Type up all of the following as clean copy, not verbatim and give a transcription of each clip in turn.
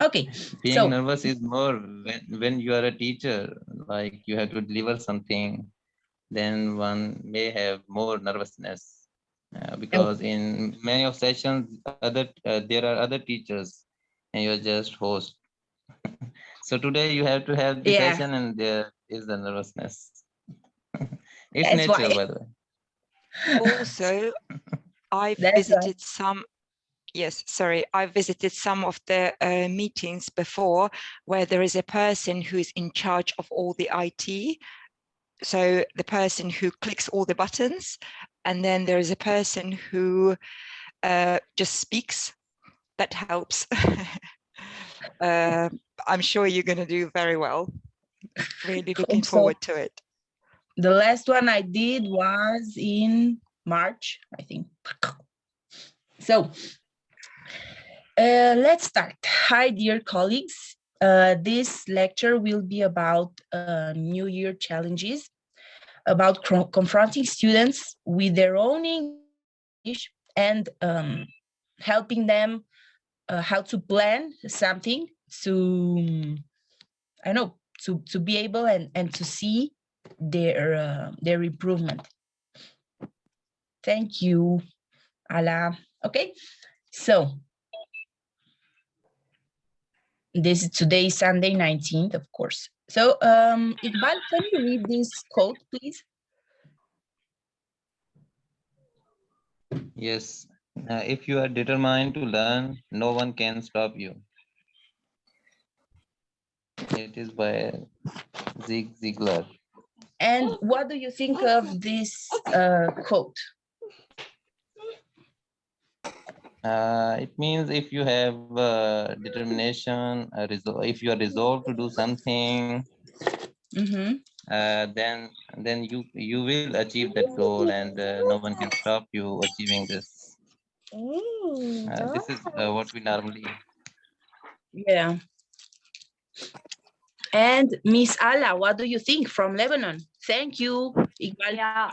Okay, Being so nervous is more when you are a teacher, like you have to deliver something, then one may have more nervousness. Because in many of sessions, there are other teachers, and you're just host. So today you have to have the yeah, session, and there is the nervousness. It's that's natural, why. by the way. Also, I That's why. visited some, yes, sorry, I visited some of the meetings before where there is a person who is in charge of all the IT. So the person who clicks all the buttons, and then there is a person who just speaks. That helps. I'm sure you're going to do very well. Really looking Hope so. forward to it. The last one I did was in March, I think. So let's start. Hi, dear colleagues. This lecture will be about New Year challenges, about confronting students with their own English and helping them how to plan something to, I know, to be able and to see their improvement. Thank you, Ala. Okay, so this is today, Sunday, 19th, of course. So, Iqbal, can you read this quote, please? Yes. If you are determined to learn, no one can stop you. It is by Zig Ziglar. And what do you think of this quote? It means if you have determination, if you are resolved to do something, then you will achieve that goal, and no one can stop you achieving this. This is what we normally. Yeah. And Miss Ala, what do you think from Lebanon? Thank you, Iqbal. Yeah.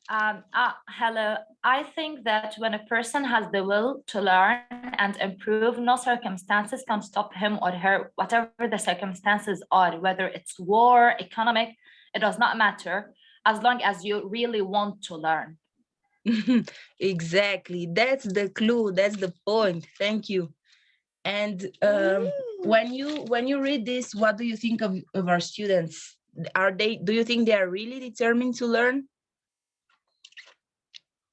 Hello. I think that when a person has the will to learn and improve, no circumstances can stop him or her, whatever the circumstances are, whether it's war, economic, it does not matter, as long as you really want to learn. Exactly. That's the clue. That's the point. Thank you. And when you read this, what do you think of our students? Do you think they are really determined to learn?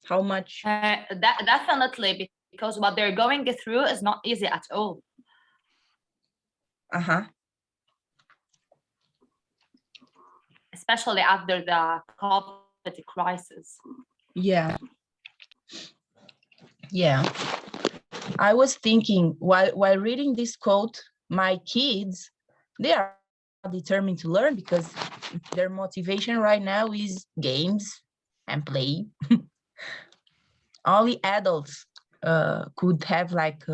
How much? That definitely, because what they're going through is not easy at all. Especially after the COVID crisis. Yeah. Yeah. I was thinking while reading this quote, my kids, they are determined to learn because their motivation right now is games and play. Only adults could have like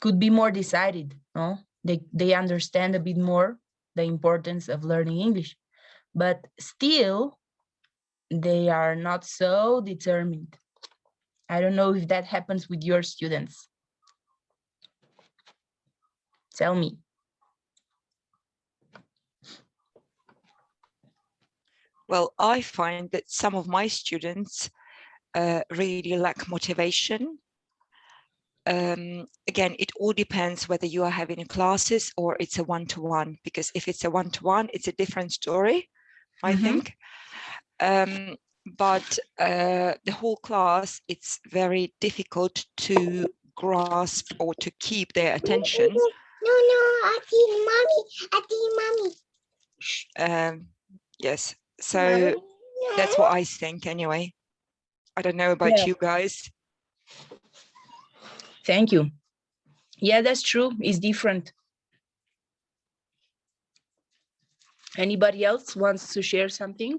could be more decided. No, they understand a bit more the importance of learning English, but still they are not so determined. I don't know if that happens with your students. Tell me. Well, I find that some of my students really lack motivation. Again, it all depends whether you are having classes or it's a one-to-one, because if it's a one-to-one, it's a different story, I think. But the whole class, it's very difficult to grasp or to keep their attention. No, I see mommy. Yes, so that's what I think anyway. I don't know about you guys. Thank you. Yeah, that's true. It's different. Anybody else wants to share something?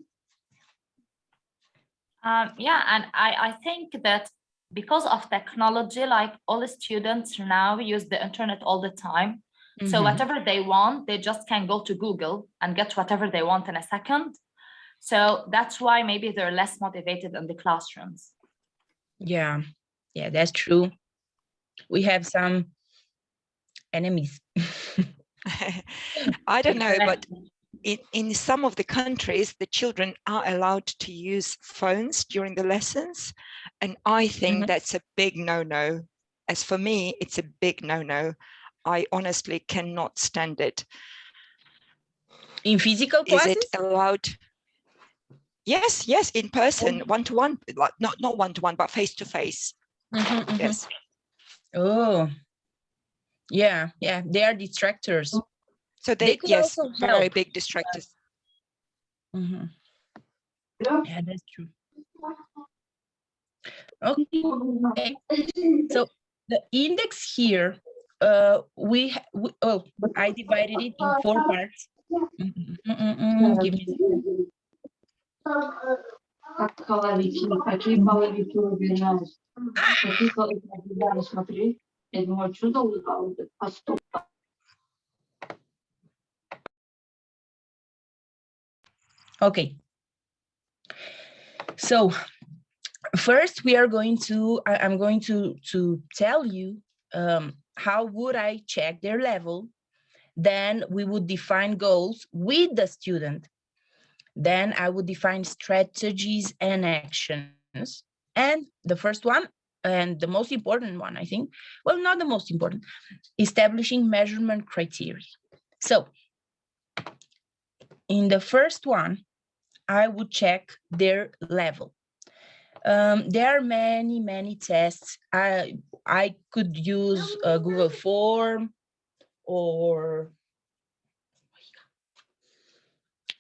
Yeah, and I think that because of technology, like all the students now use the internet all the time. So whatever they want, they just can go to Google and get whatever they want in a second. So that's why maybe they're less motivated in the classrooms. Yeah, that's true. We have some enemies. I don't know, but in some of the countries, the children are allowed to use phones during the lessons. And I think that's a big no-no. As for me, it's a big no-no. I honestly cannot stand it. In physical classes? Is it allowed? Yes, yes, in person, one-to-one, like not one-to-one, but face-to-face. Yes. Oh, yeah, yeah, they are distractors. So they could yes, also very help. big distractors. Yeah, that's true. Okay, so the index here, I divided it in 4 parts. Give me a second. Какие половики выбираешь? Какие половики выбираешь? Смотри, я думаю, что долго поступ. Okay, so first we are going to, I'm going to tell you how would I check their level. Then we would define goals with the student. Then I would define strategies and actions. And the first one, and the most important one, I think, well, not the most important, establishing measurement criteria. So in the first one, I would check their level. There are many tests. I could use a Google form, or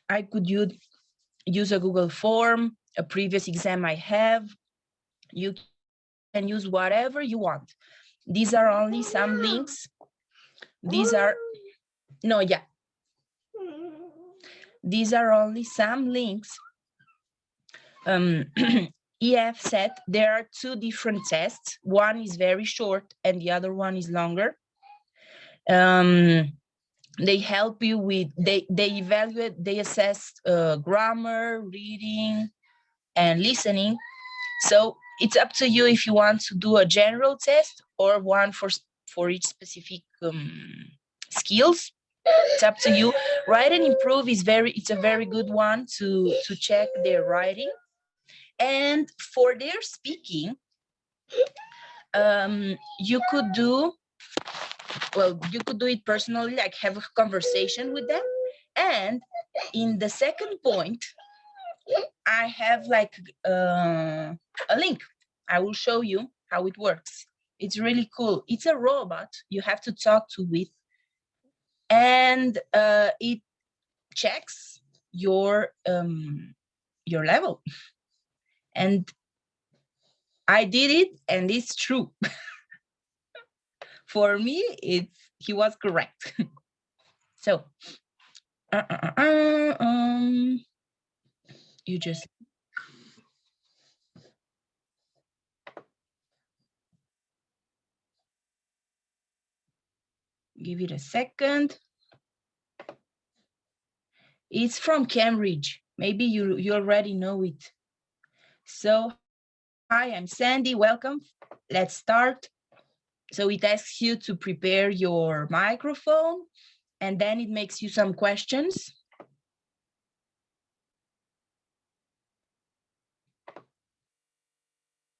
I could use a Google form, a previous exam I have. You can use whatever you want. These are only some links. These are, no, yeah. These are only some links. EF said there are 2 different tests. One is very short and the other one is longer. They help you with, they evaluate, they assess grammar, reading, and listening. So it's up to you if you want to do a general test or one for each specific skills. It's up to you. Write and Improve is it's a very good one to check their writing. And for their speaking, you could do, well, you could do it personally, like have a conversation with them. And in the second point, I have like a link. I will show you how it works. It's really cool. It's a robot you have to talk to with, and it checks your level. And I did it, and it's true. For me, he was correct. So you just give it a second. It's from Cambridge. Maybe you already know it. So, hi, I'm Sandy. Welcome. Let's start. So it asks you to prepare your microphone, and then it makes you some questions.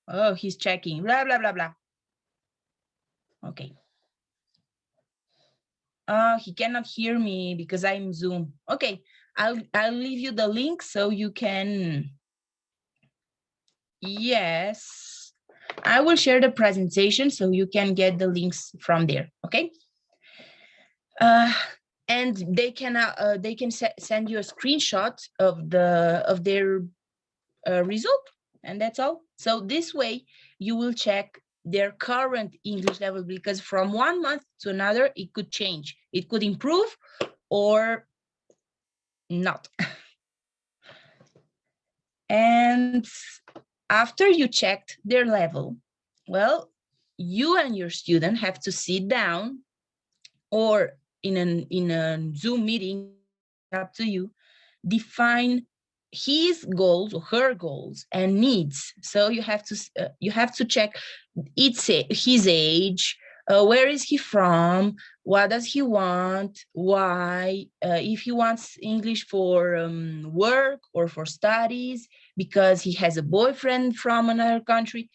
Oh, he's checking. Blah blah blah blah. Okay. He cannot hear me because I'm Zoom. Okay, I'll leave you the link so you can. Yes, I will share the presentation so you can get the links from there. Okay. And they can send you a screenshot of their result, and that's all. So this way you will check their current English level, because from 1 month to another, it could change. It could improve or not. And after you checked their level, well, you and your student have to sit down, or in a Zoom meeting, up to you, define his goals or her goals and needs. So you have to check his age, Where is he from? What does he want? Why? If he wants English for work or for studies, because he has a boyfriend from another country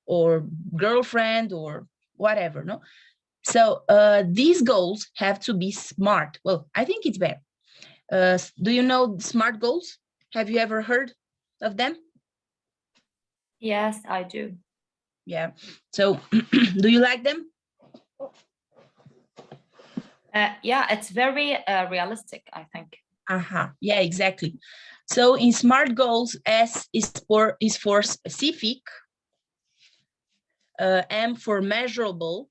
or girlfriend or whatever, no? So these goals have to be smart. Well, I think it's better. Do you know SMART goals? Have you ever heard of them? Yes, I do. Yeah. So do you like them? Yeah, it's very realistic, I think. Yeah, exactly. So in SMART goals, S is for specific, M for measurable,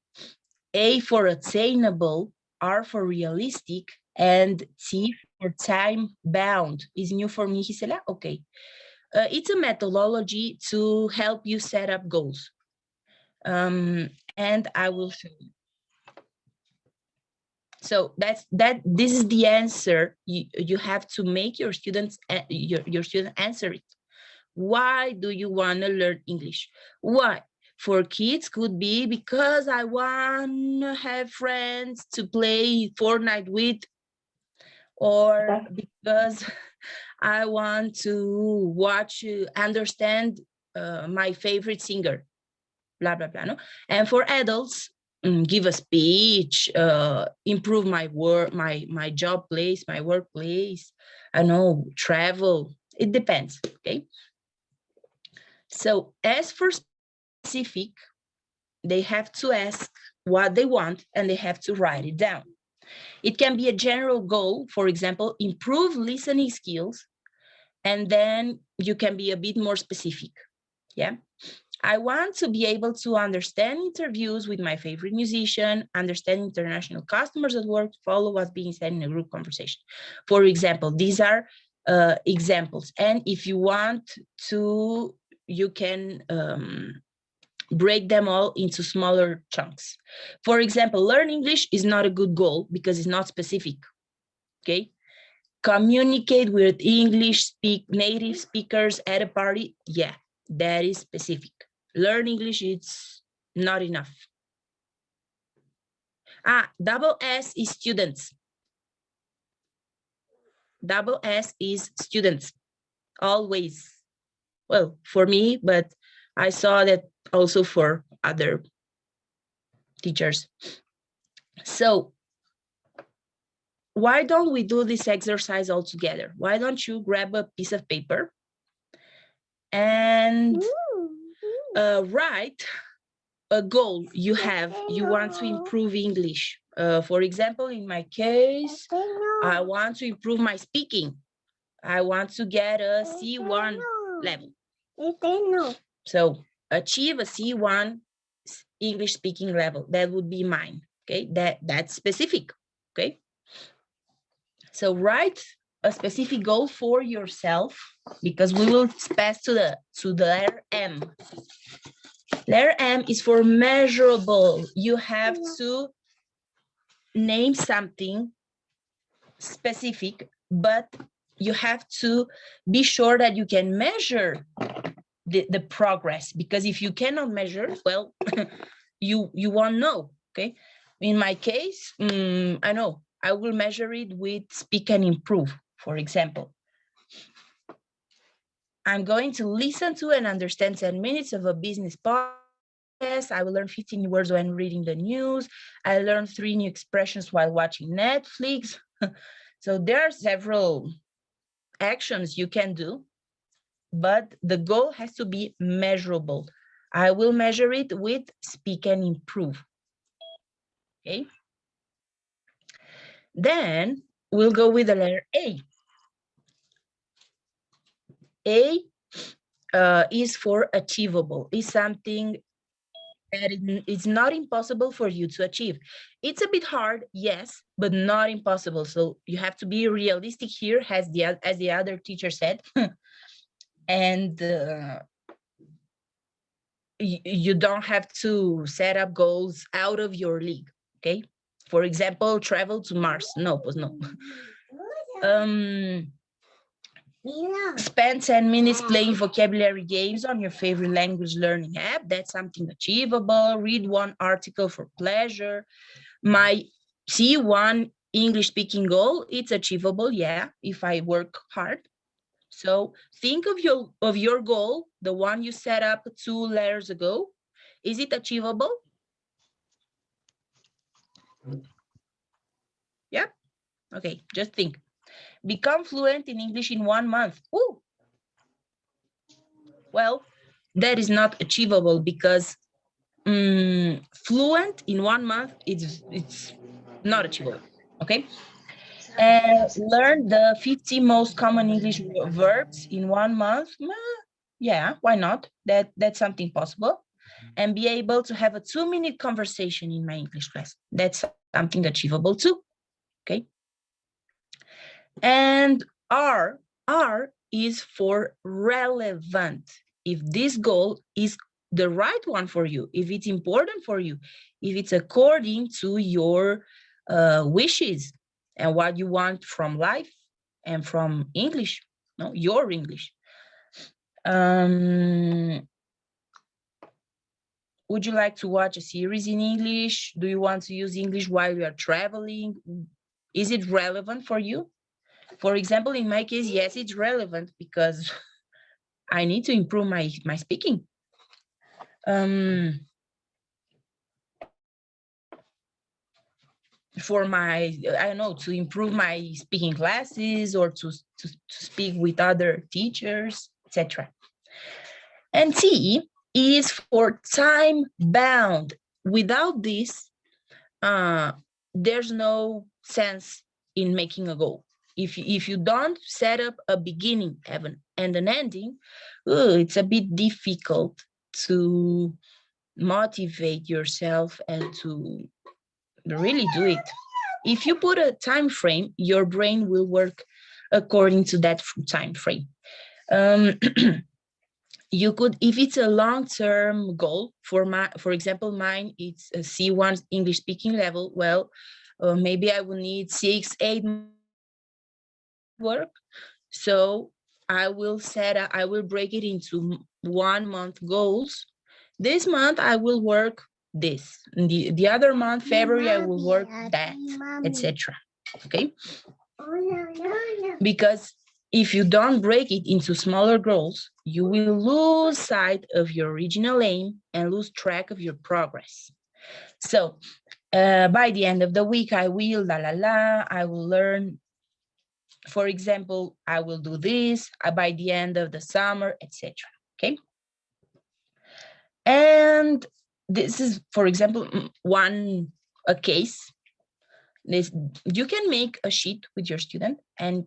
A for attainable, R for realistic, and T for time bound. Is new for me, Gisela? Okay. It's a methodology to help you set up goals. And I will show you. So this is the answer. You have to make your students your student answer it. Why do you want to learn English? Why? For kids could be because I want to have friends to play Fortnite with, or because I want to understand my favorite singer, blah, blah, blah. No? And for adults, give a speech, improve my work, my job place, my workplace, I know, travel. It depends, okay? So as for specific, they have to ask what they want and they have to write it down. It can be a general goal, for example, improve listening skills, and then you can be a bit more specific, yeah? I want to be able to understand interviews with my favorite musician, understand international customers at work, follow what's being said in a group conversation. For example, these are examples. And if you want to, you can break them all into smaller chunks. For example, learn English is not a good goal because it's not specific, okay? Communicate with English native speakers at a party, yeah, that is specific. Learn English, it's not enough. Double S is students. Double S is students, always. Well, for me, but I saw that also for other teachers. So why don't we do this exercise all together? Why don't you grab a piece of paper and write a goal you have, you want to improve English. For example, in my case, I want to improve my speaking. I want to get a C1 level. So achieve a C1 English speaking level. That would be mine, okay? That's specific, okay? So write a specific goal for yourself, because we will pass to the letter M. Letter M is for measurable. You have to name something specific, but you have to be sure that you can measure the progress, because if you cannot measure, well, you won't know, okay? In my case, I know, I will measure it with speak and improve, for example. I'm going to listen to and understand 10 minutes of a business podcast. I will learn 15 new words when reading the news. I learned 3 new expressions while watching Netflix. So there are several actions you can do, but the goal has to be measurable. I will measure it with speak and improve. Okay. Then we'll go with the letter A. A is for achievable. Is something that it's not impossible for you to achieve. It's a bit hard, yes, but not impossible. So you have to be realistic here, as the other teacher said. And you don't have to set up goals out of your league, okay? For example, travel to Mars. No, pues no. Spend 10 minutes playing vocabulary games on your favorite language learning app. That's something achievable. Read one article for pleasure. My C1 English speaking goal, it's achievable, yeah, if I work hard. So think of your goal, the one you set up 2 years ago. Is it achievable? Yeah. Okay, just think. Become fluent in English in 1 month. Ooh. Well, that is not achievable because fluent in 1 month, it's not achievable. Okay. Learn the 50 most common English verbs in 1 month. Yeah, why not? That's something possible. And be able to have a 2-minute conversation in my English class. That's something achievable too. Okay. And R is for relevant. If this goal is the right one for you, if it's important for you, if it's according to your wishes and what you want from life and from English, no, your English. Would you like to watch a series in English? Do you want to use English while you are traveling? Is it relevant for you? For example, in my case, yes, it's relevant because I need to improve my speaking. For my, I don't know, to improve my speaking classes or to speak with other teachers, etc. And T is for time bound. Without this, there's no sense in making a goal. If you don't set up a beginning and an ending, it's a bit difficult to motivate yourself and to really do it. If you put a time frame, your brain will work according to that time frame. You could, if it's a long-term goal, for example, mine, it's a C1 English speaking level. Well, maybe I will need 6-8 work. So I will break it into 1 month goals. This month I will work this. The other month, February, I will work that, etc. Okay. Because if you don't break it into smaller goals, you will lose sight of your original aim and lose track of your progress. So by the end of the week, I will I will learn. For example, I will do this by the end of the summer, etc. Okay. And this is, for example, a case. You can make a sheet with your student, and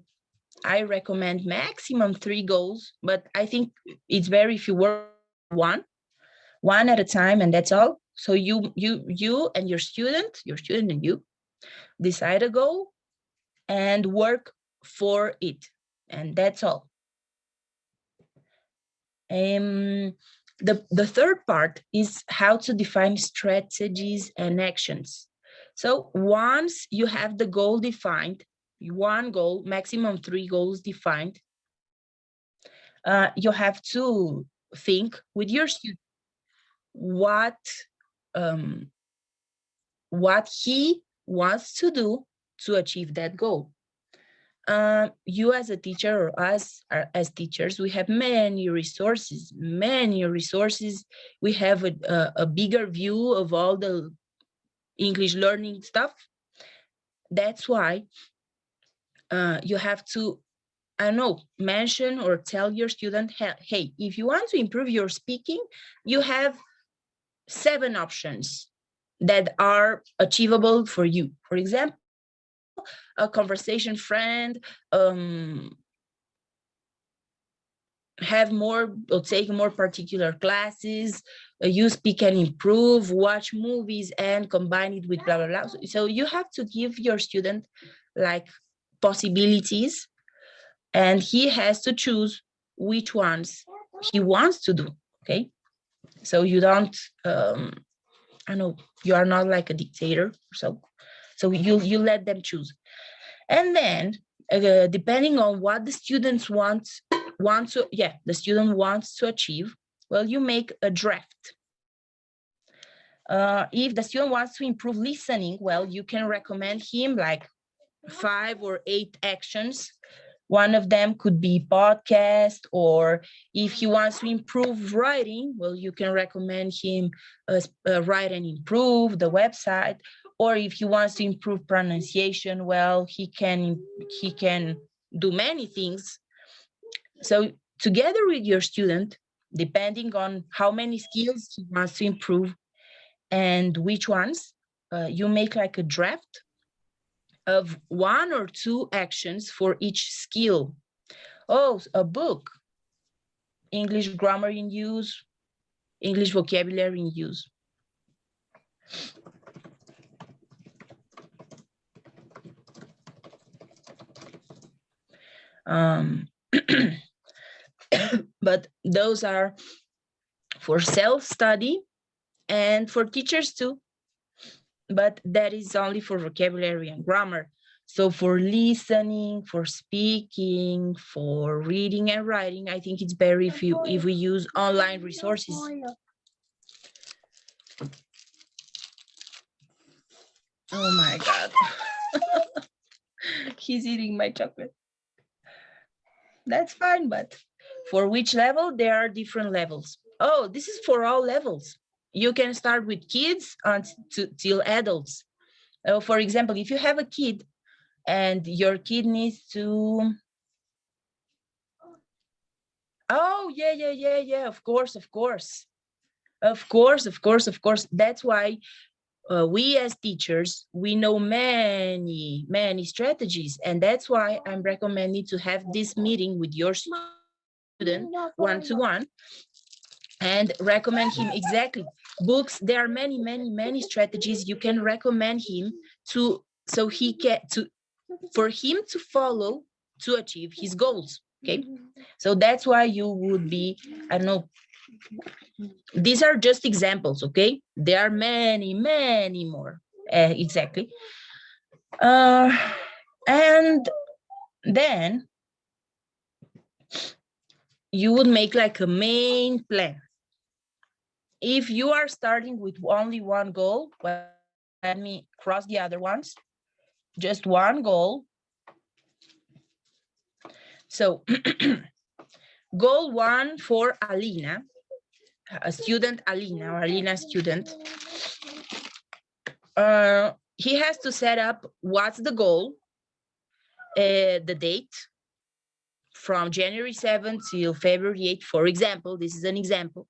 I recommend maximum 3 goals, but I think it's better if you work one at a time, and that's all. So you and your student and you decide a goal and work for it, and that's all. The third part is how to define strategies and actions. So once you have the goal defined, 1 goal, maximum 3 goals defined, you have to think with your student what he wants to do to achieve that goal. You as a teacher or us as teachers, we have many resources. We have a bigger view of all the English learning stuff. That's why you have to, I don't know, mention or tell your student, hey, if you want to improve your speaking, you have 7 options that are achievable for you. For example, a conversation friend, have more or take more particular classes, you speak and improve, watch movies and combine it with blah, blah, blah. So you have to give your student like possibilities, and he has to choose which ones he wants to do, okay? So you don't, I know, you are not like a dictator, so you let them choose. And then depending on what the students the student wants to achieve, well, you make a draft. If the student wants to improve listening, well, you can recommend him like 5 or 8 actions. One of them could be podcast, or if he wants to improve writing, well, you can recommend him Write and Improve, the website. Or if he wants to improve pronunciation, well, he can do many things. So together with your student, depending on how many skills he wants to improve and which ones, you make like a draft of 1 or 2 actions for each skill. Oh, a book, English grammar in use, English vocabulary in use. But those are for self-study and for teachers too. But that is only for vocabulary and grammar. So for listening, for speaking, for reading and writing, I think it's better if we use online resources. Oh my God. He's eating my chocolate. That's fine, but for which level? There are different levels. Oh, this is for all levels. You can start with kids until adults. For example, if you have a kid and your kid needs to... Oh, yeah, of course. That's why we as teachers, we know many strategies. And that's why I'm recommending to have this meeting with your student one-to-one and recommend him exactly books. There are many strategies you can recommend him to, so he can for him to follow to achieve his goals. Okay, so that's why you would be, I don't know, these are just examples. Okay, there are many more. Exactly. And then you would make like a main plan. If you are starting with only one goal, well, let me cross the other ones. Just one goal. So goal 1 for Alina, a student, Alina, or Alina student. He has to set up what's the goal, the date, from January 7th till February 8th, for example. This is an example.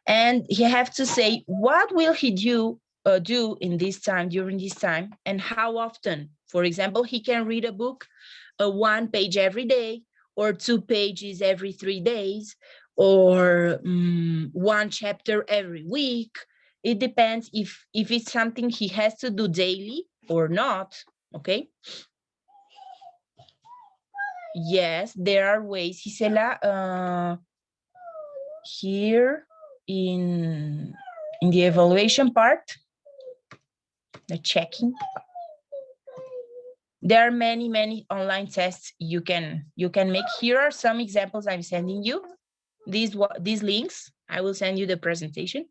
And he has to say what will he do in this time, during this time, and how often. For example, he can read a book, 1 page every day, or 2 pages every 3 days, or 1 chapter every week. It depends if it's something he has to do daily or not. Okay. Yes, there are ways, Gisela. Here in the evaluation part, the checking, there are many online tests you can make. Here are some examples I'm sending you. These links, I will send you the presentation.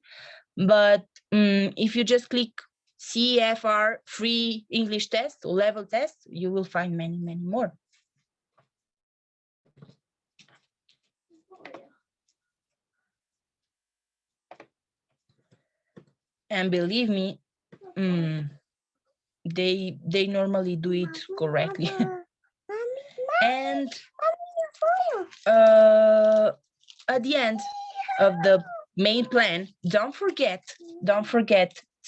But if you just click CFR free English test or level test, you will find many more. And believe me, they normally do it correctly. And at the end of the main plan, don't forget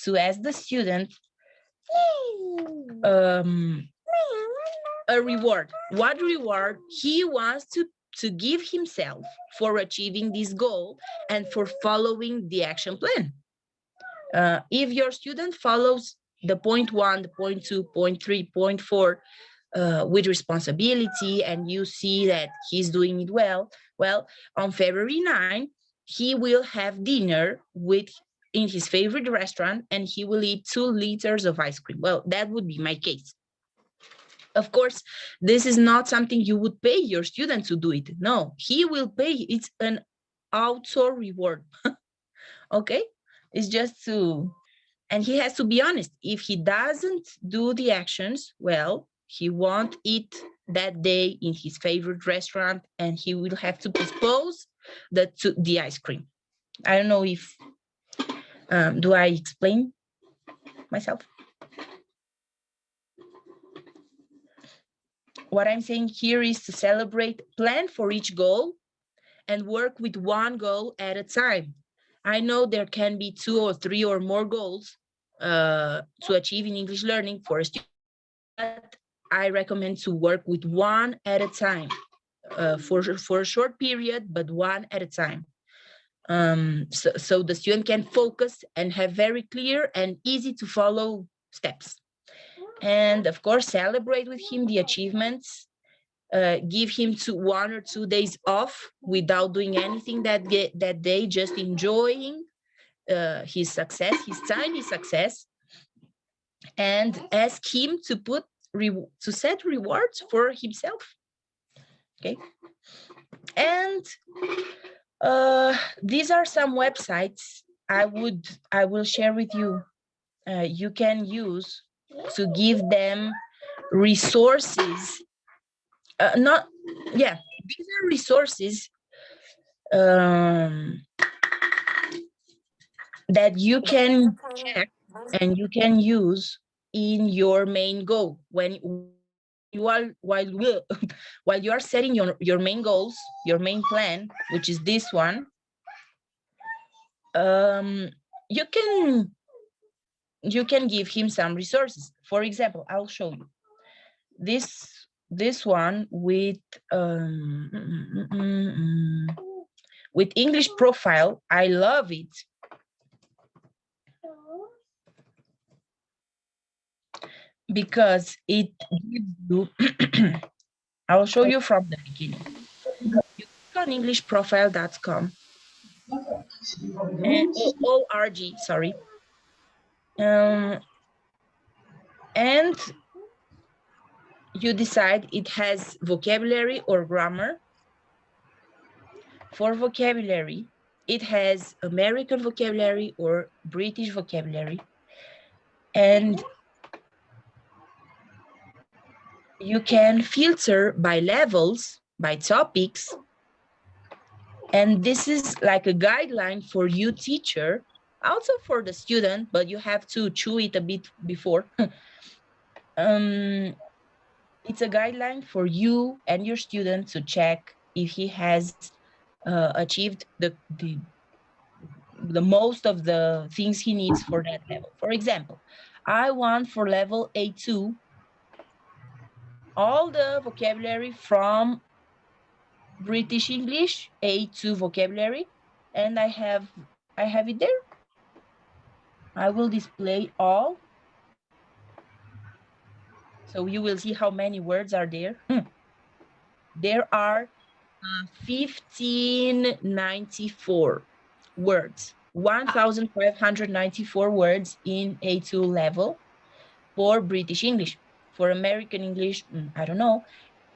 to ask the student a reward. What reward he wants to give himself for achieving this goal and for following the action plan. If your student follows the point 1, the point 2, point 3, point 4 with responsibility, and you see that he's doing it well, on February 9, he will have dinner in his favorite restaurant, and he will eat 2 liters of ice cream. Well, that would be my case. Of course, this is not something you would pay your student to do it. No, he will pay. It's an auto reward. Okay, it's just to, and he has to be honest. If he doesn't do the actions, well, he won't eat that day in his favorite restaurant, and he will have to postpone the ice cream. I don't know if do I explain myself? What I'm saying here is to celebrate, plan for each goal, and work with one goal at a time. I know there can be 2 or 3 or more goals to achieve in English learning for a student, but I recommend to work with one at a time for a short period, but one at a time. So the student can focus and have very clear and easy to follow steps. And of course, celebrate with him the achievements, give him 1 or 2 days off without doing anything that day, just enjoying his success, his tiny success, and ask him to set rewards for himself. Okay. And these are some websites I will share with you. You can use to give them resources. These are resources that you can check and you can use in your main goal when you are while you are setting your main goals, your main plan, which is this one. You can give him some resources. For example, I'll show you this one with English profile. I love it because it gives you I'll show you from the beginning. You click on englishprofile.com org, sorry. And you decide it has vocabulary or grammar. For vocabulary, it has American vocabulary or British vocabulary. And you can filter by levels, by topics. And this is like a guideline for you, teacher, also for the student, but you have to chew it a bit before. It's a guideline for you and your student to check if he has achieved the most of the things he needs for that level. For example, I want for level A2 all the vocabulary from British English A2 vocabulary, and I have it there. I will display all, so you will see how many words are there. There are 1594 words, 1,594 words in A2 level for British English. For American English, I don't know.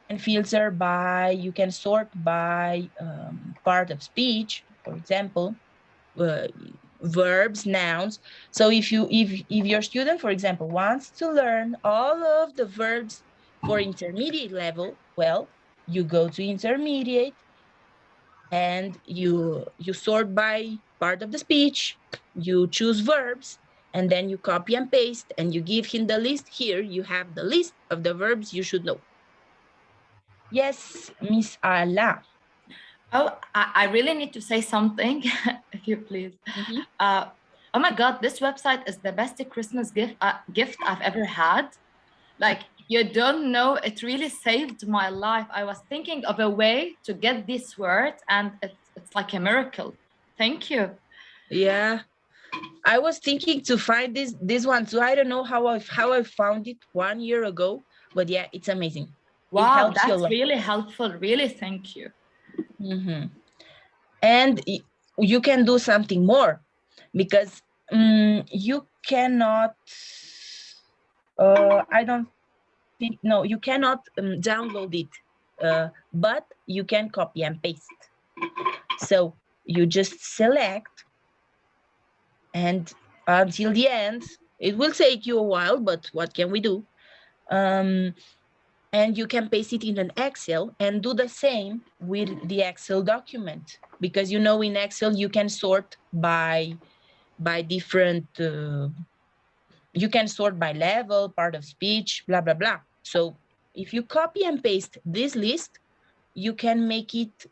And filter by, you can sort by part of speech, for example, verbs, nouns. So if your student, for example, wants to learn all of the verbs for intermediate level, well, you go to intermediate and you sort by part of the speech, you choose verbs, and then you copy and paste and you give him the list. Here you have the list of the verbs you should know. Yes, Miss Ala. Oh, I really need to say something, if you please. Oh my God, this website is the best Christmas gift I've ever had. Like, you don't know, it really saved my life. I was thinking of a way to get this word, and it's like a miracle. Thank you. Yeah, I was thinking to find this one too. I don't know how I found it 1 year ago, but yeah, it's amazing. Wow, that's really helpful. Really, thank you. And you can do something more, because you cannot. no, you cannot download it, but you can copy and paste it. So you just select, and until the end, it will take you a while, but what can we do? And you can paste it in an Excel and do the same with the Excel document, because in Excel you can sort by different, you can sort by level, part of speech, blah, blah, blah. So if you copy and paste this list, you can make it,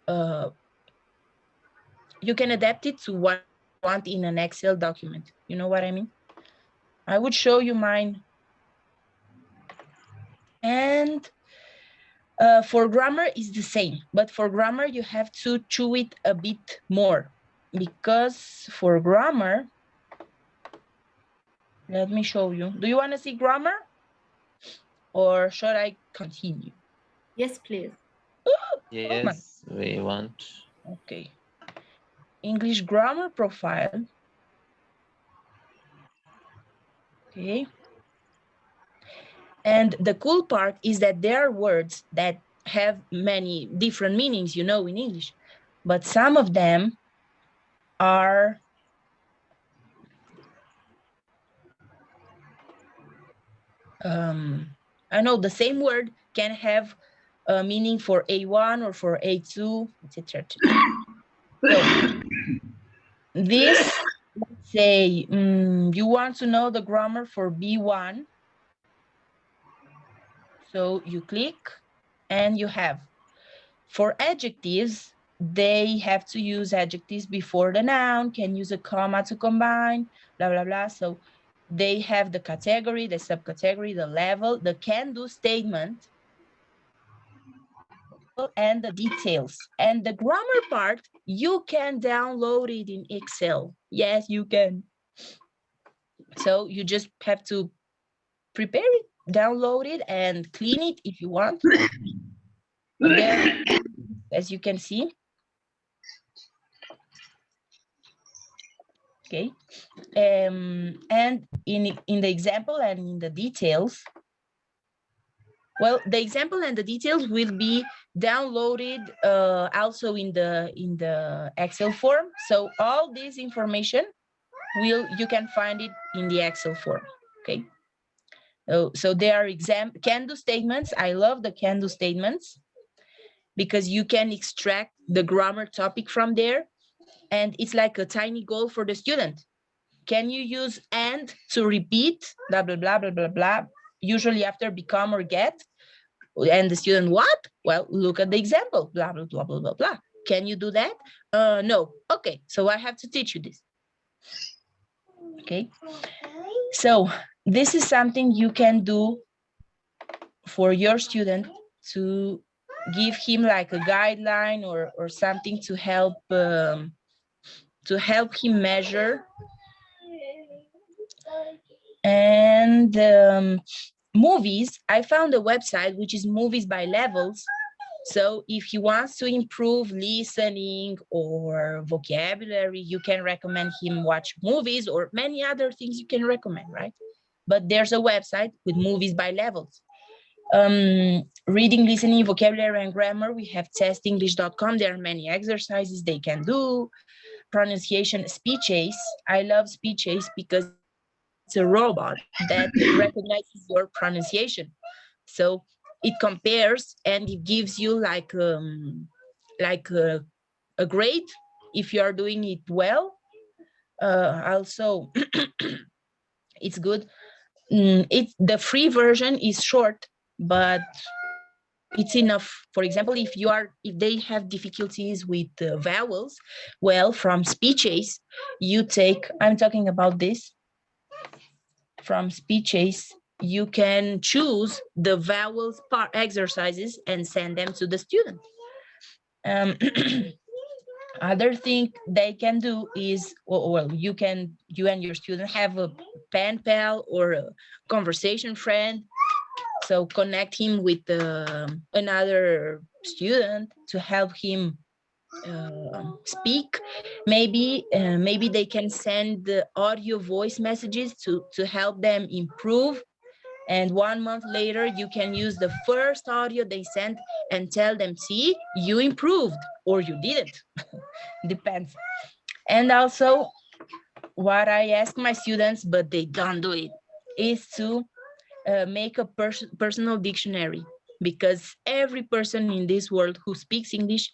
you can adapt it to what you want in an Excel document. You know what I mean? I would show you mine. And for grammar is the same, but for grammar you have to chew it a bit more, because for grammar, let me show you. Do you want to see grammar, or should I continue? Yes, please. Yes, we want. Okay. English grammar profile. Okay. And the cool part is that there are words that have many different meanings, in English, but some of them are I know the same word can have a meaning for A1 or for A2, etc. So this, let's say, you want to know the grammar for B1. So you click and you have, for adjectives, they have to use adjectives before the noun, can use a comma to combine, blah, blah, blah. So they have the category, the subcategory, the level, the can-do statement, and the details. And the grammar part, you can download it in Excel. Yes, you can. So you just have to prepare it, download it, and clean it if you want. There, as you can see. Okay. And in the example and in the details, well, the example and the details will be downloaded also in the Excel form. So all this information you can find it in the Excel form. Okay. So there are can-do statements. I love the can-do statements because you can extract the grammar topic from there, and it's like a tiny goal for the student. Can you use and to repeat blah, blah, blah, blah, blah, blah, usually after become or get? And the student, what? Well, look at the example, blah, blah, blah, blah, blah, blah. Can you do that? No. Okay, so I have to teach you this. Okay, so this is something you can do for your student to give him like a guideline or something to help him measure. And movies, I found a website which is movies by levels. So if he wants to improve listening or vocabulary, you can recommend him watch movies, or many other things you can recommend, right? But there's a website with movies by levels. Reading, listening, vocabulary, and grammar, we have testenglish.com. There are many exercises they can do. Pronunciation, speech ace. I love speech ace because it's a robot that recognizes your pronunciation. So it compares and it gives you like a grade if you are doing it well. Also, it's good. The free version is short, but it's enough. For example, if they have difficulties with vowels, well, from Speechace, you take, I'm talking about this, from Speechace, you can choose the vowels part exercises and send them to the student. Other thing they can do is, well, you and your student have a pen pal or a conversation friend. So connect him with another student to help him speak. Maybe they can send the audio voice messages to help them improve. And 1 month later, you can use the first audio they sent and tell them, see, you improved or you didn't. Depends. And also, what I ask my students, but they don't do it, is to make a personal dictionary, because every person in this world who speaks English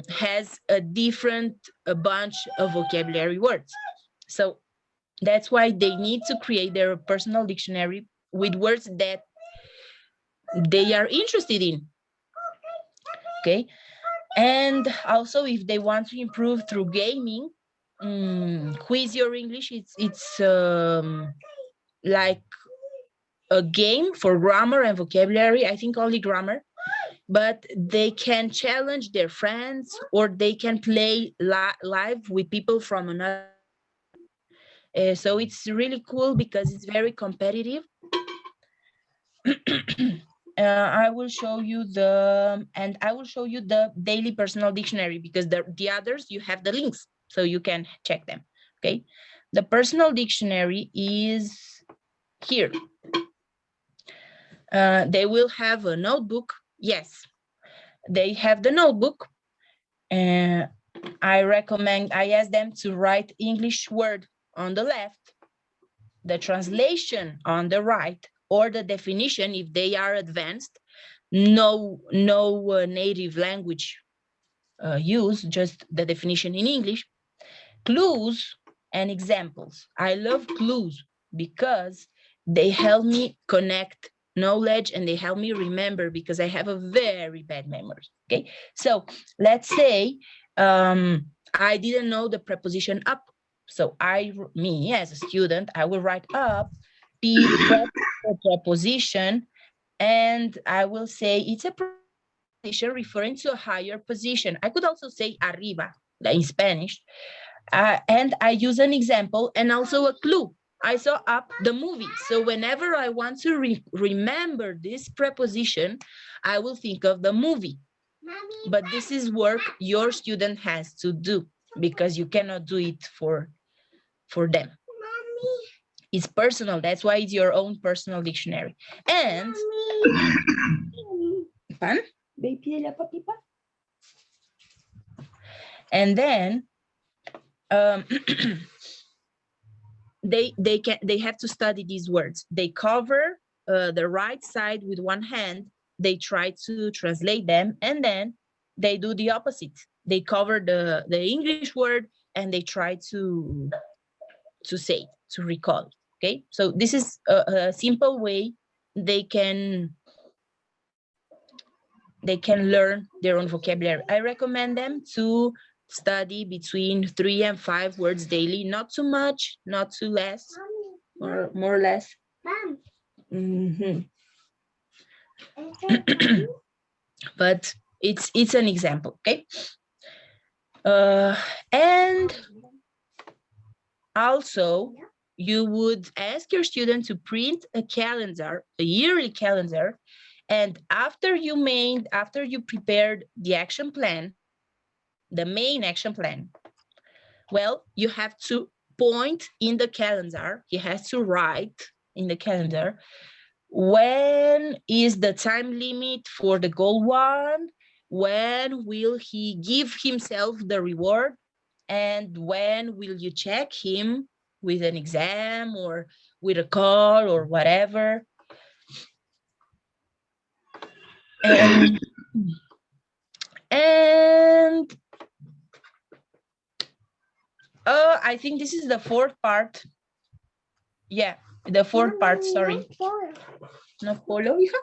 has a different bunch of vocabulary words. So that's why they need to create their personal dictionary with words that they are interested in. Okay. And also, if they want to improve through gaming, Quiz Your English, it's like a game for grammar and vocabulary. I think only grammar, but they can challenge their friends, or they can play live with people from another country. So it's really cool because it's very competitive. I will show you the daily personal dictionary, because the others, you have the links, so you can check them. Okay, the personal dictionary is here. They will have a notebook. Yes, they have the notebook. And I ask them to write English word on the left, the translation on the right, or the definition if they are advanced. No native language use, just the definition in English. Clues and examples. I love clues because they help me connect knowledge and they help me remember, because I have a very bad memory. Okay, so let's say I didn't know the preposition up. So me as a student, I will write up the preposition, and I will say it's a preposition referring to a higher position. I could also say arriba, like in Spanish. And I use an example and also a clue. I saw up the movie. So whenever I want to remember this preposition, I will think of the movie. But this is work your student has to do, because you cannot do it for them. It's personal. That's why it's your own personal dictionary. And pan, and then they have to study these words. They cover the right side with one hand. They try to translate them, and then they do the opposite. They cover the English word and they try to say it, to recall it. Okay, so this is a simple way they can learn their own vocabulary. I recommend them to study between 3 and 5 words daily, not too much, not too less, or more or less. But it's an example, okay? And also, you would ask your student to print a calendar, a yearly calendar, and after you prepared the action plan, the main action plan, well, you have to point in the calendar. He has to write in the calendar when is the time limit for the goal 1, when will he give himself the reward, and when will you check him with an exam or with a call or whatever. And I think this is the 4th part. Yeah, the 4th part, sorry. No colo, hija?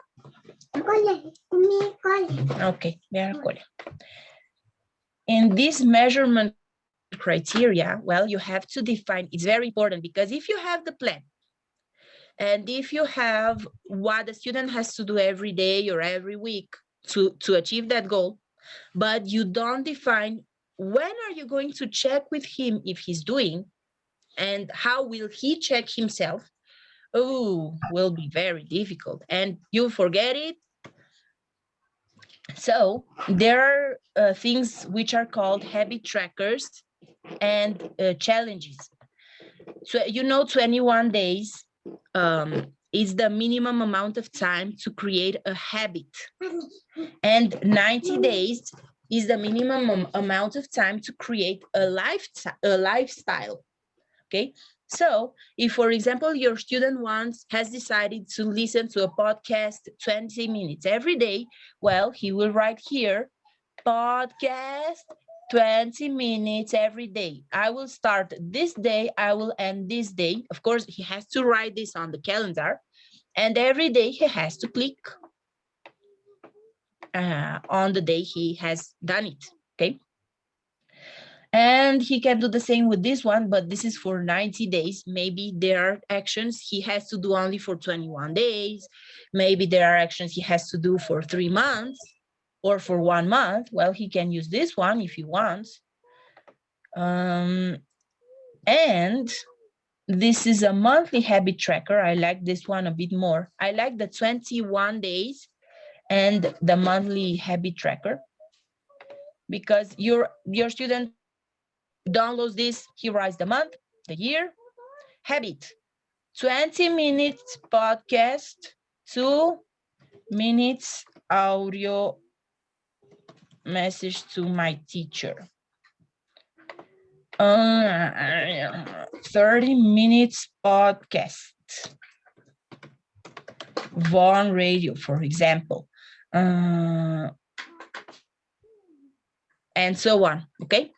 Okay, colo. In this measurement criteria, well, you have to define, it's very important, because if you have the plan, and if you have what the student has to do every day or every week to achieve that goal, but you don't define when are you going to check with him if he's doing, and how will he check himself, will be very difficult, and you forget it. So there are things which are called habit trackers and challenges. So 21 days is the minimum amount of time to create a habit. And 90 days is the minimum amount of time to create a lifestyle. Okay, so if, for example, your student has decided to listen to a podcast 20 minutes every day, well, he will write here, podcast 20 minutes every day. I will start this day, I will end this day. Of course, he has to write this on the calendar, and every day he has to click on the day he has done it, okay? And he can do the same with this one, but this is for 90 days. Maybe there are actions he has to do only for 21 days. Maybe there are actions he has to do for 3 months or for 1 month. Well, he can use this one if he wants. And this is a monthly habit tracker. I like this one a bit more. I like the 21 days and the monthly habit tracker, because your student downloads this, he writes the month, the year, habit, 20 minutes podcast, 2 minutes audio message to my teacher, 30 minutes podcast, Von radio, for example, and so on, okay?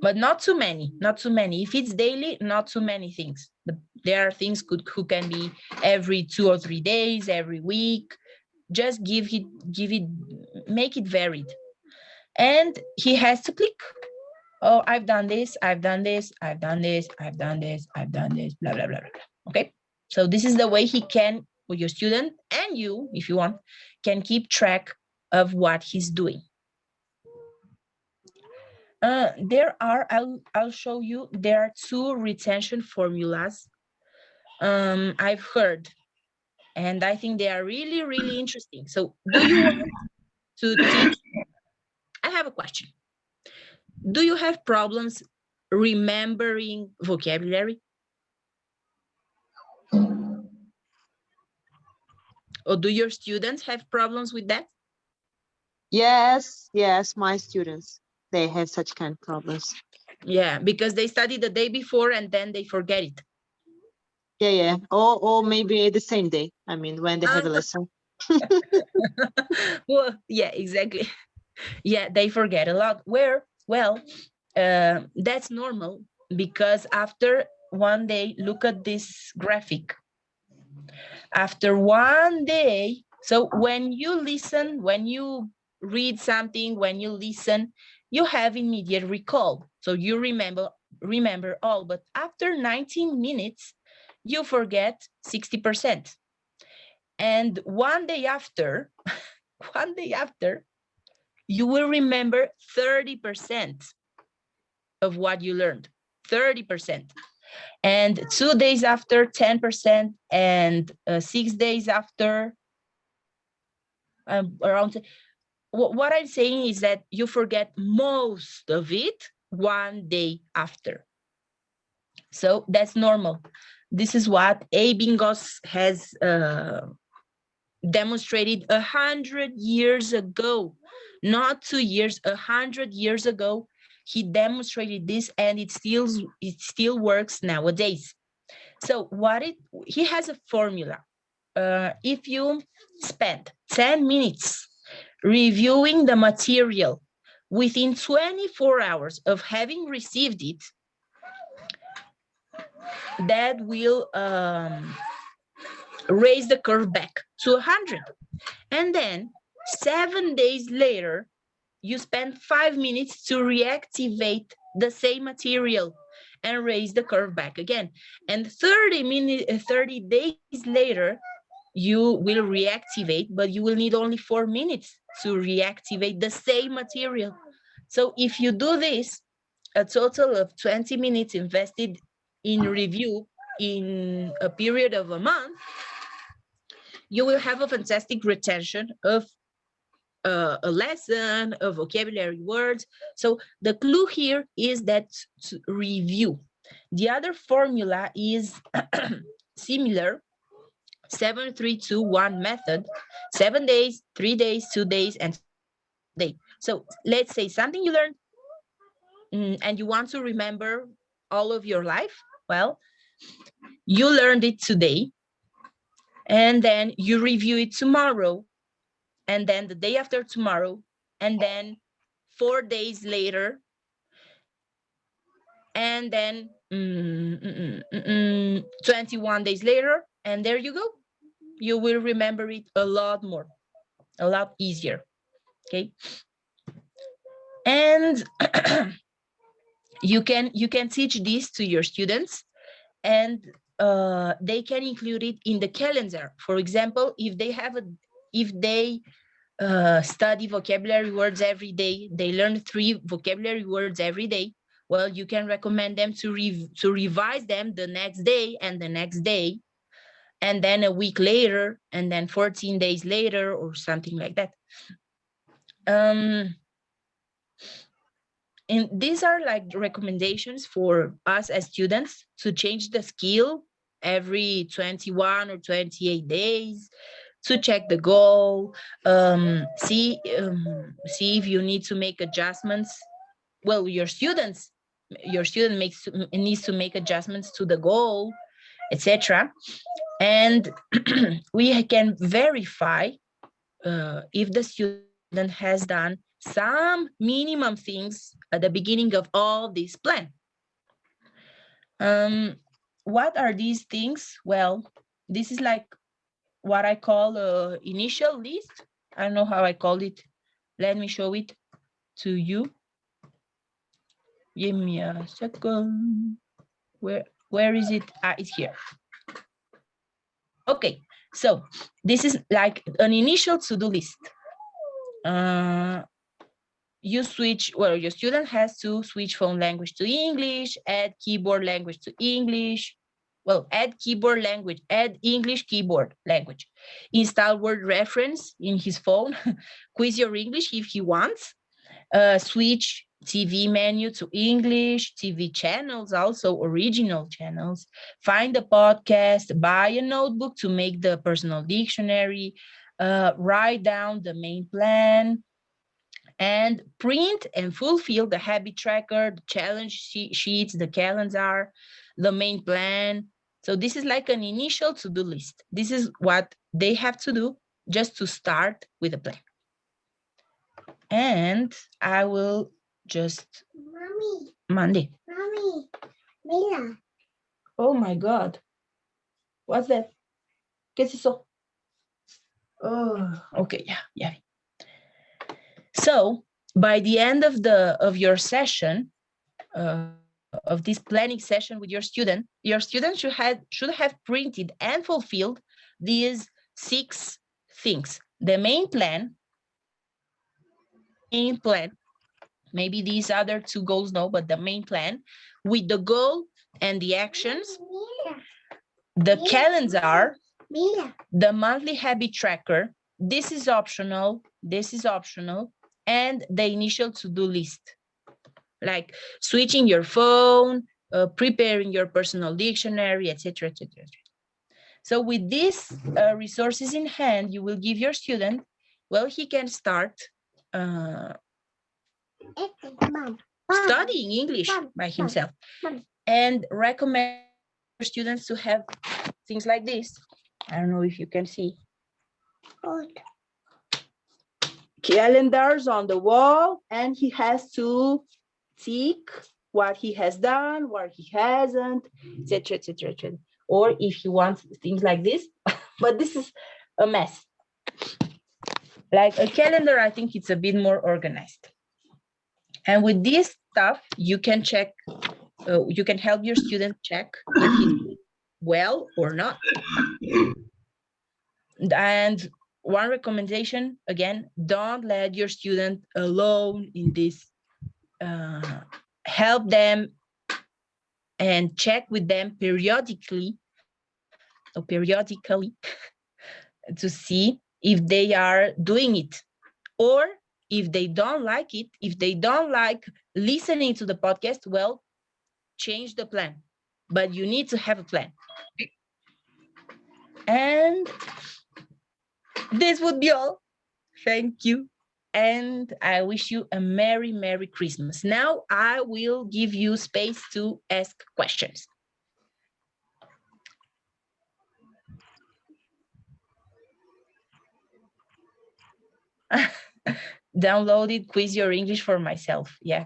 But not too many, not too many. If it's daily, not too many things. There are things who can be every 2 or 3 days, every week. Just make it varied. And he has to click. Oh, I've done this, I've done this, I've done this, I've done this, I've done this, blah, blah, blah, blah. Okay. So this is the way he can, or your student and you, if you want, can keep track of what he's doing. I'll show you, there are 2 retention formulas I've heard, and I think they are really, really interesting. So do you want to teach? I have a question. Do you have problems remembering vocabulary? Or do your students have problems with that? Yes, my students, they have such kind of problems. Yeah, because they studied the day before and then they forget it. Yeah. Or maybe the same day. I mean, when they have a lesson. Well, yeah, exactly. Yeah, they forget a lot. That's normal, because after one day, look at this graphic. After one day, so when you listen, when you read something, when you listen, you have immediate recall. So you remember all, but after 19 minutes, you forget 60%. And one day after, you will remember 30% of what you learned, 30%. And 2 days after, 10%, and 6 days after, around. What I'm saying is that you forget most of it 1 day after. So that's normal. This is what Ebbinghaus has demonstrated 100 years ago, not 2 years, 100 years ago. He demonstrated this, and it still works nowadays. So he has a formula. If you spend 10 minutes reviewing the material within 24 hours of having received it, that will raise the curve back to 100. And then 7 days later, you spend 5 minutes to reactivate the same material and raise the curve back again. And 30 days later, you will reactivate, but you will need only 4 minutes to reactivate the same material. So if you do this, a total of 20 minutes invested in review in a period of a month, you will have a fantastic retention of a lesson, of vocabulary words. So the clue here is that to review. The other formula is similar 7-3-2-1 method, 7 days, 3 days, 2 days, and day. So let's say something you learned and you want to remember all of your life. Well, you learned it today, and then you review it tomorrow, and then the day after tomorrow, and then 4 days later, and then 21 days later, and there you go. You will remember it a lot more, a lot easier. Okay. And you can teach this to your students, and they can include it in the calendar. For example, if they study vocabulary words every day, they learn 3 vocabulary words every day. Well, you can recommend them to revise them the next day and the next day, and then a week later, and then 14 days later, or something like that. And these are like recommendations for us as students to change the skill every 21 or 28 days, to check the goal, see if you need to make adjustments. Well, your student needs to make adjustments to the goal, etc. And we can verify if the student has done some minimum things at the beginning of all this plan. What are these things? Well, this is like what I call a initial list. I don't know how I called it. Let me show it to you. Give me a second. Where is it? It's here. Okay, so this is like an initial to-do list. You switch, well, your student has to switch phone language to English, add keyboard language to English. Well, add keyboard language, add English keyboard language. Install word reference in his phone, quiz your English if he wants. Switch TV menu to English, TV channels, also original channels. Find a podcast, buy a notebook to make the personal dictionary, write down the main plan, and print and fulfill the habit tracker, the challenge sheets, the calendar, the main plan. So this is like an initial to-do list. This is what they have to do just to start with a plan. And I will just... Mommy. Mila. Oh my God. What's that? ¿Qué es eso? Oh, okay, yeah. So by the end of your session, of this planning session with your student should have printed and fulfilled these 6 things. The main plan, maybe these other 2 goals, no, but the main plan with the goal and the actions, the calendar, the monthly habit tracker. This is optional, and the initial to-do list, like switching your phone, preparing your personal dictionary, etc., etc. So with these resources in hand, you will give your student, well, he can start studying English by himself, and recommend your students to have things like this. I don't know if you can see. Calendars on the wall, and he has to tick what he has done, what he hasn't, etc., etc., etc. Or if he wants things like this, but this is a mess. Like a calendar, I think it's a bit more organized. And with this stuff, you can check, you can help your student check if he's doing well or not. And one recommendation, again, don't let your student alone in this. Help them and check with them periodically to see if they are doing it, or if they don't like it, if they don't like listening to the podcast, well, change the plan, but you need to have a plan. And this would be all. Thank you. And I wish you a Merry, Merry Christmas. Now I will give you space to ask questions. Downloaded Quiz Your English for myself. Yeah.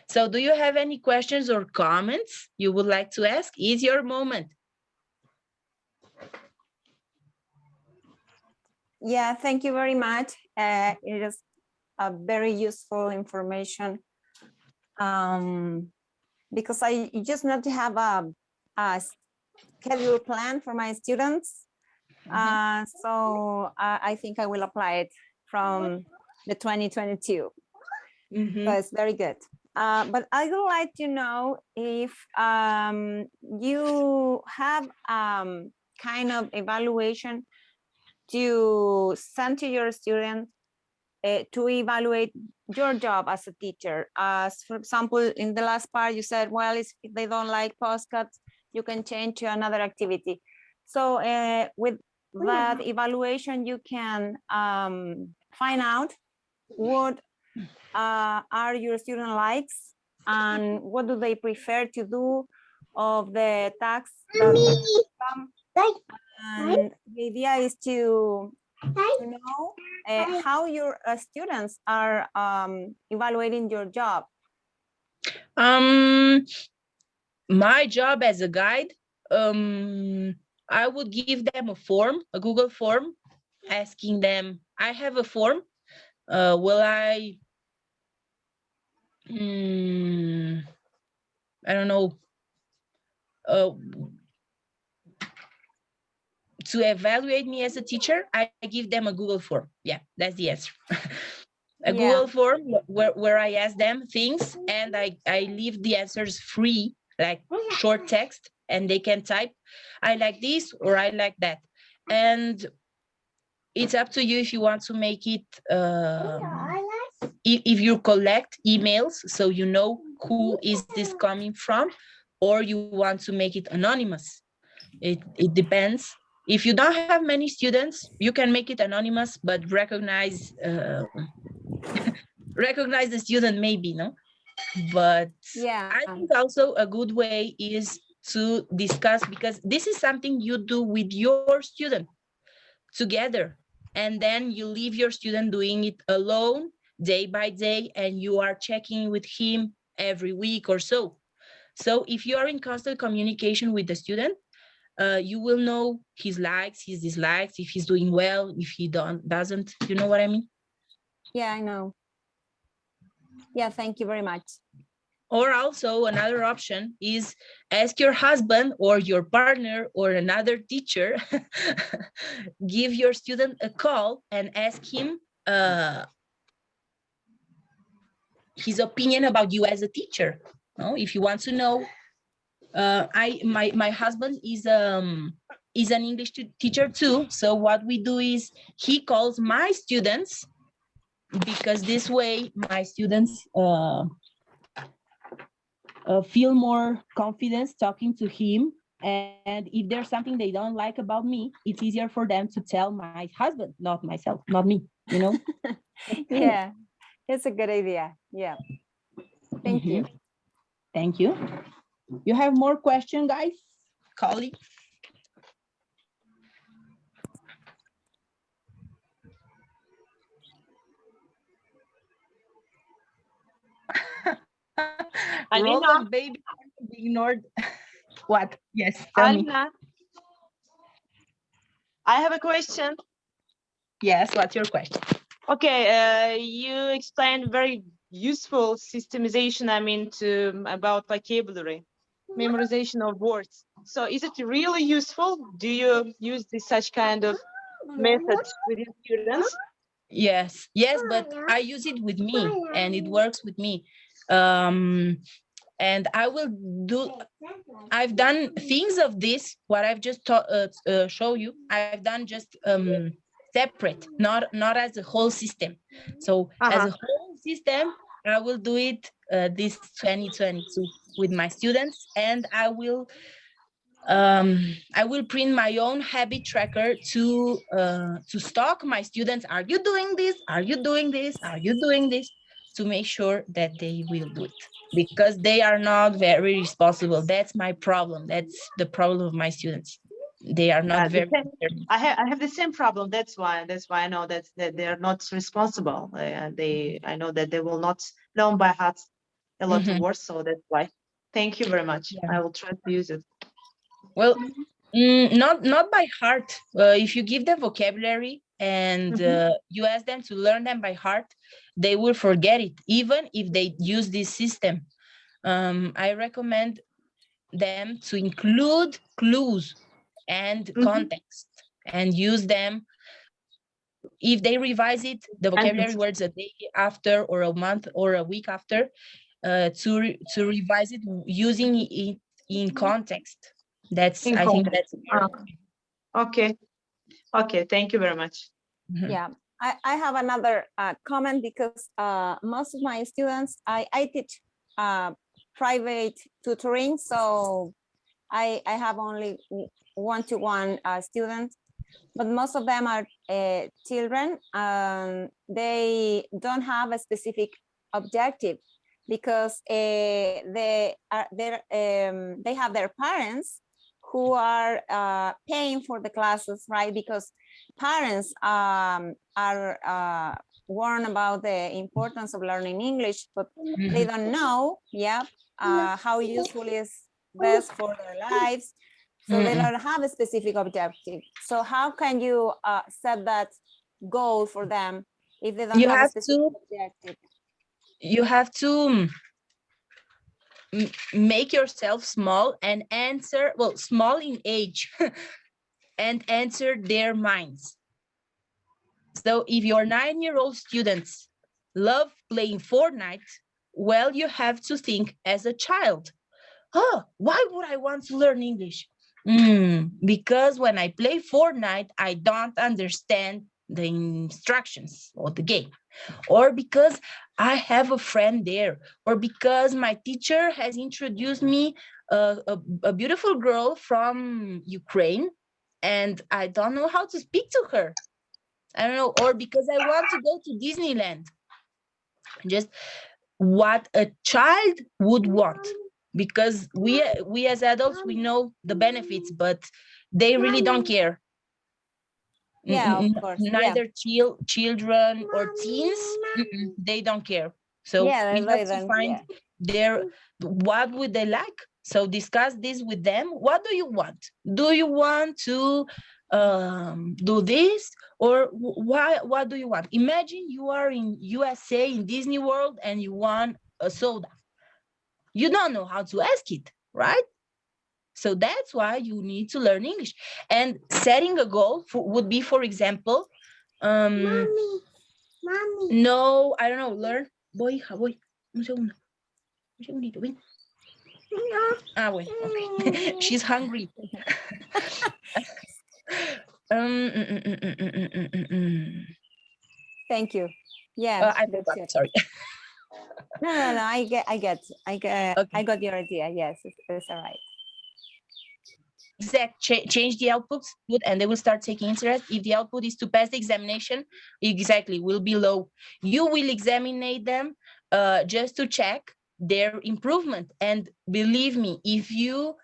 So do you have any questions or comments you would like to ask? Is your moment. Yeah, thank you very much. It is a very useful information because I just not to have a schedule plan for my students. So I think I will apply it from the 2022. So it's very good. But I would like to know if you have kind of evaluation to send to your students to evaluate your job as a teacher. As for example, in the last part, you said, well, if they don't like postcards, you can change to another activity. So with that evaluation, you can find out what are your student likes and what do they prefer to do of the tasks that come. And the idea is to know how your students are evaluating your job. My job as a guide, I would give them a form, a Google form, asking them, I have a form, will I don't know, to evaluate me as a teacher, I give them a Google form. Yeah, that's the answer. Google form where I ask them things and I leave the answers free, like short text, and they can type, I like this or I like that. And it's up to you if you want to make it, if you collect emails so you know who is this coming from, or you want to make it anonymous. It depends. If you don't have many students, you can make it anonymous, but recognize recognize the student maybe, no? But yeah, I think also a good way is to discuss, because this is something you do with your student together, and then you leave your student doing it alone day by day, and you are checking with him every week or so. So if you are in constant communication with the student, you will know his likes, his dislikes, if he's doing well, if he doesn't, you know what I mean? Yeah, I know. Yeah, thank you very much. Or also another option is ask your husband or your partner or another teacher, give your student a call and ask him his opinion about you as a teacher. No, if you want to know, my husband is an English teacher too. So what we do is he calls my students, because this way my students feel more confidence talking to him. And if there's something they don't like about me, it's easier for them to tell my husband, not myself, not me, you know? Yeah, it's a good idea. Yeah. Thank you. Thank you. You have more questions, guys, colleagues? Alina, baby ignored. What? Yes, tell me. Alina, I have a question. Yes, what's your question? Okay, you explained very useful systemization, about vocabulary, memorization of words. So is it really useful? Do you use such kind of methods with your students? Yes, but I use it with me and it works with me. And I've done things of this, what I've just show you, I've done just separate, not as a whole system. So as a whole system, I will do it this 2022 with my students, and I will I will print my own habit tracker to stalk my students. Are you doing this? Are you doing this? Are you doing this? To make sure that they will do it, because they are not very responsible. That's my problem. That's the problem of my students. They are not very. I have the same problem. That's why I know that they are not responsible. I know that they will not learn by heart a lot of words. So that's why. Thank you very much. Yeah. I will try to use it. Well, not by heart. If you give them vocabulary and you ask them to learn them by heart, they will forget it, even if they use this system. I recommend them to include clues and context and use them. If they revise it, the vocabulary words a day after or a month or a week after, to revise it using it in context. I think that's okay. Thank you very much. Yeah, I have another comment, because most of my students, I teach private tutoring, so I have only one-to-one students, but most of them are children. They don't have a specific objective, because they have their parents who are paying for the classes, right? Because parents are warned about the importance of learning English, but they don't know, how useful is best for their lives. So they don't have a specific objective. So how can you set that goal for them if they don't have a specific objective? You have to make yourself small and answer, well, small in age, and answer their minds. So if your 9-year-old students love playing Fortnite, well, you have to think as a child. Oh, why would I want to learn English? Because when I play Fortnite, I don't understand the instructions of the game, or because I have a friend there, or because my teacher has introduced me a beautiful girl from Ukraine and I don't know how to speak to her. I don't know, or because I want to go to Disneyland. Just what a child would want, because we as adults, we know the benefits, but they really don't care. Yeah, of course. Neither children or teens, they don't care. So we have to find what would they like. So discuss this with them. What do you want? Do you want to do this, or what do you want? Imagine you are in USA in Disney World and you want a soda. You don't know how to ask it, right? So that's why you need to learn English. And setting a goal would be, for example, Mommy. No, I don't know, learn. Voy, hija, voy. Un segundo. Un segundito, ven. Ah, bueno, okay. She's hungry. Thank you. Yeah, I forgot, sorry. No, I got your idea. Yes, it's all right. Exact, change the outputs, and they will start taking interest. If the output is to pass the examination, exactly, will be low. You will examine them just to check their improvement. And believe me, if you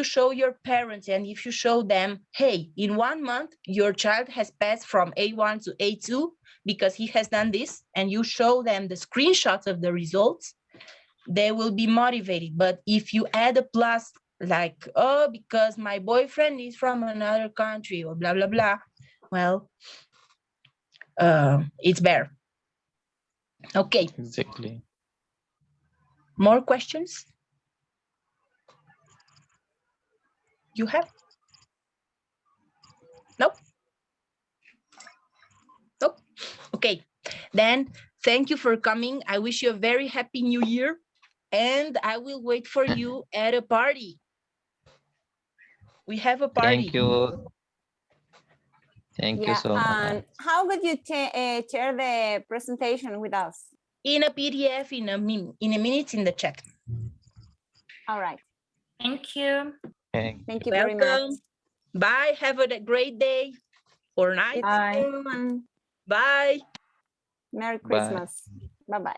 show your parents and if you show them, hey, in 1 month, your child has passed from A1 to A2 because he has done this, and you show them the screenshots of the results, they will be motivated. But if you add a plus, like, oh, because my boyfriend is from another country or blah, blah, blah, well, it's better. Okay. Exactly. More questions? You have? Nope. Nope. Okay. Then thank you for coming. I wish you a very happy new year, and I will wait for you at a party. We have a party. Thank you. Thank you so much. How would you share the presentation with us? In a PDF, in a minute in the chat. All right. Thank you. Thank you very much. Welcome. Bye. Have a great day or night. You Bye. too, and Bye. Merry Bye. Christmas. Bye-bye.